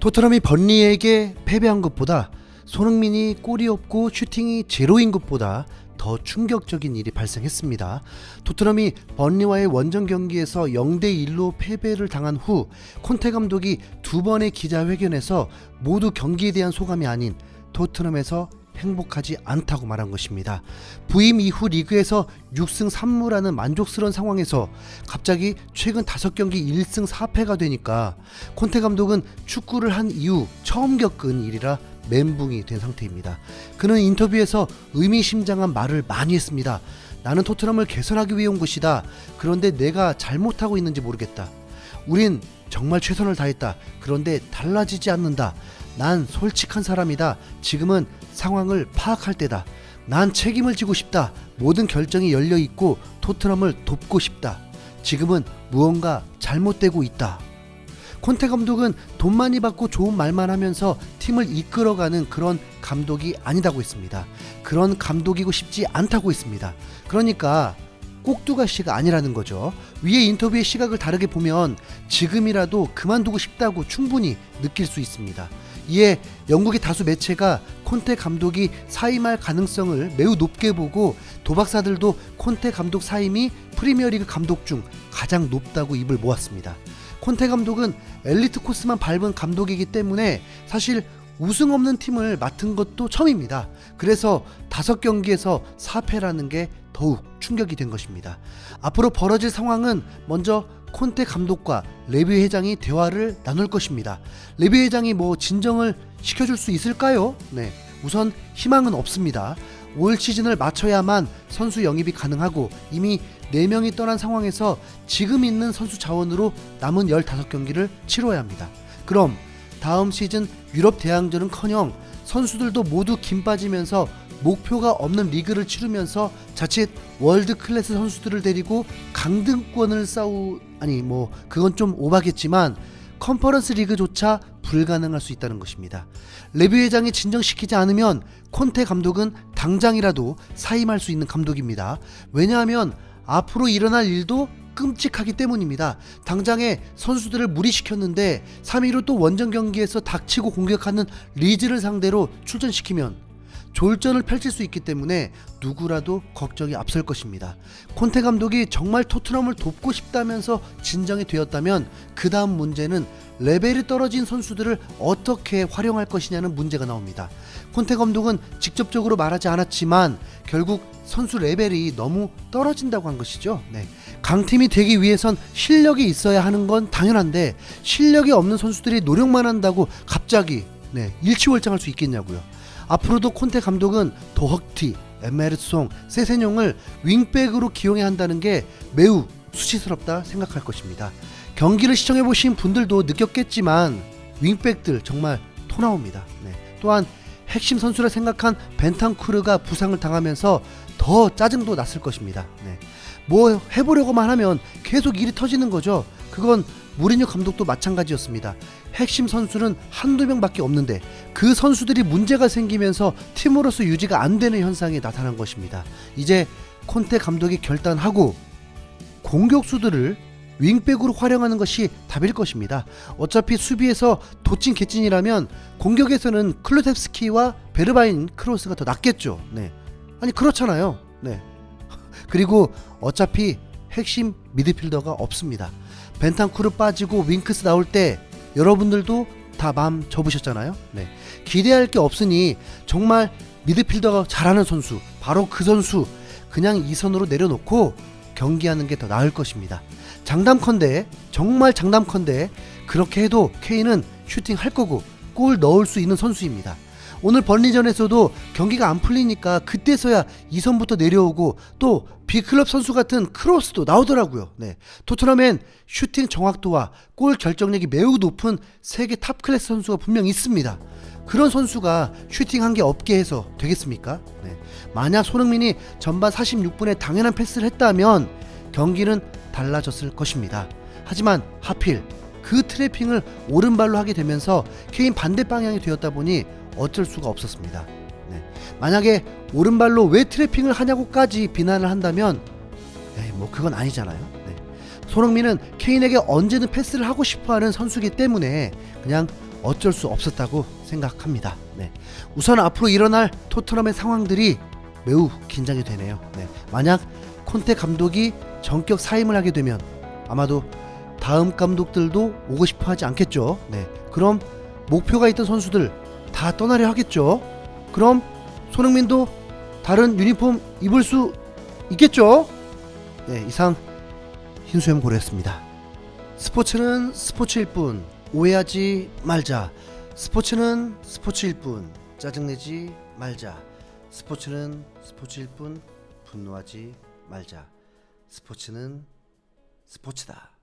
토트넘이 번리에게 패배한 것보다 손흥민이 골이 없고 슈팅이 제로인 것보다 더 충격적인 일이 발생했습니다. 토트넘이 번리와의 원정 경기에서 0대1로 패배를 당한 후 콘테 감독이 두 번의 기자회견에서 모두 경기에 대한 소감이 아닌 토트넘에서 행복하지 않다고 말한 것입니다. 부임 이후 리그에서 6승 3무라는 만족스러운 상황에서 갑자기 최근 5경기 1승 4패가 되니까 콘테 감독은 축구를 한 이후 처음 겪은 일이라 멘붕이 된 상태입니다. 그는 인터뷰에서 의미심장한 말을 많이 했습니다. 나는 토트넘을 개선하기 위해 온 것이다. 그런데 내가 잘못하고 있는지 모르겠다. 우린 정말 최선을 다했다. 그런데 달라지지 않는다. 난 솔직한 사람이다. 지금은 상황을 파악할 때다. 난 책임을 지고 싶다. 모든 결정이 열려있고 토트넘을 돕고 싶다. 지금은 무언가 잘못되고 있다. 콘테 감독은 돈 많이 받고 좋은 말만 하면서 팀을 이끌어가는 그런 감독이 아니다고 했습니다. 그런 감독이고 싶지 않다고 했습니다. 그러니까 꼭두가시가 아니라는 거죠. 위에 인터뷰의 시각을 다르게 보면 지금이라도 그만두고 싶다고 충분히 느낄 수 있습니다. 이에 영국의 다수 매체가 콘테 감독이 사임할 가능성을 매우 높게 보고 도박사들도 콘테 감독 사임이 프리미어리그 감독 중 가장 높다고 입을 모았습니다. 콘테 감독은 엘리트 코스만 밟은 감독이기 때문에 사실 우승 없는 팀을 맡은 것도 처음입니다. 그래서 5경기에서 4패라는 게 더욱 충격이 된 것입니다. 앞으로 벌어질 상황은 먼저 콘테 감독과 레비 회장이 대화를 나눌 것입니다. 레비 회장이 진정을 시켜줄 수 있을까요? 네, 우선 희망은 없습니다. 올 시즌을 마쳐야만 선수 영입이 가능하고 이미 4명이 떠난 상황에서 지금 있는 선수 자원으로 남은 15경기를 치러야 합니다. 그럼 다음 시즌 유럽 대항전은커녕 선수들도 모두 김 빠지면서 목표가 없는 리그를 치르면서 자칫 월드 클래스 선수들을 데리고 강등권을 그건 좀 오바겠지만 컨퍼런스 리그조차 불가능할 수 있다는 것입니다. 레비 회장이 진정시키지 않으면 콘테 감독은 당장이라도 사임할 수 있는 감독입니다. 왜냐하면 앞으로 일어날 일도 끔찍하기 때문입니다. 당장에 선수들을 무리시켰는데 3위로 또 원정 경기에서 닥치고 공격하는 리즈를 상대로 출전시키면 졸전을 펼칠 수 있기 때문에 누구라도 걱정이 앞설 것입니다. 콘테 감독이 정말 토트넘을 돕고 싶다면서 진정이 되었다면 그 다음 문제는 레벨이 떨어진 선수들을 어떻게 활용할 것이냐는 문제가 나옵니다. 콘테 감독은 직접적으로 말하지 않았지만 결국 선수 레벨이 너무 떨어진다고 한 것이죠. 네. 강팀이 되기 위해선 실력이 있어야 하는 건 당연한데 실력이 없는 선수들이 노력만 한다고 갑자기 일치월장할 수 있겠냐고요. 앞으로도 콘테 감독은 도허티, 에메르송, 세세뇽을 윙백으로 기용해야 한다는 게 매우 수치스럽다 생각할 것입니다. 경기를 시청해보신 분들도 느꼈겠지만 윙백들 정말 토 나옵니다. 또한 핵심 선수라 생각한 벤탄쿠르가 부상을 당하면서 더 짜증도 났을 것입니다. 해보려고만 하면 계속 일이 터지는 거죠. 그건 무리뉴 감독도 마찬가지였습니다. 핵심 선수는 한두 명밖에 없는데 그 선수들이 문제가 생기면서 팀으로서 유지가 안 되는 현상이 나타난 것입니다. 이제 콘테 감독이 결단하고 공격수들을 윙백으로 활용하는 것이 답일 것입니다. 어차피 수비에서 도찐 개찐이라면 공격에서는 클루셉스키와 베르바인 크로스가 더 낫겠죠. 아니 그렇잖아요. 그리고 어차피 핵심 미드필더가 없습니다. 벤탄쿠르 빠지고 윙크스 나올 때 여러분들도 다 마음 접으셨잖아요. 기대할 게 없으니 정말 미드필더가 잘하는 선수, 바로 그 선수 그냥 2선으로 내려놓고 경기하는 게 더 나을 것입니다. 정말 장담컨대 그렇게 해도 케인은 슈팅할 거고 골 넣을 수 있는 선수입니다. 오늘 번리전에서도 경기가 안 풀리니까 그때서야 2선부터 내려오고 또 B클럽 선수 같은 크로스도 나오더라고요. 토트넘엔 슈팅 정확도와 골 결정력이 매우 높은 세계 탑 클래스 선수가 분명 있습니다. 그런 선수가 슈팅 한 개 없게 해서 되겠습니까? 만약 손흥민이 전반 46분에 당연한 패스를 했다면 경기는 달라졌을 것입니다. 하지만 하필 그 트래핑을 오른발로 하게 되면서 케인 반대 방향이 되었다 보니 어쩔 수가 없었습니다. 만약에 오른발로 왜 트래핑을 하냐고까지 비난을 한다면 그건 아니잖아요. 손흥민은 케인에게 언제든 패스를 하고 싶어하는 선수이기 때문에 그냥 어쩔 수 없었다고 생각합니다. 네. 우선 앞으로 일어날 토트넘의 상황들이 매우 긴장이 되네요. 네. 만약 콘테 감독이 전격 사임을 하게 되면 아마도 다음 감독들도 오고 싶어 하지 않겠죠. 네. 그럼 목표가 있던 선수들 다 떠나려 하겠죠. 그럼 손흥민도 다른 유니폼 입을 수 있겠죠. 네, 이상 흰수염 고래였습니다. 스포츠는 스포츠일 뿐 오해하지 말자. 스포츠는 스포츠일 뿐 짜증내지 말자. 스포츠는 스포츠일 뿐 분노하지 말자. 스포츠는 스포츠다.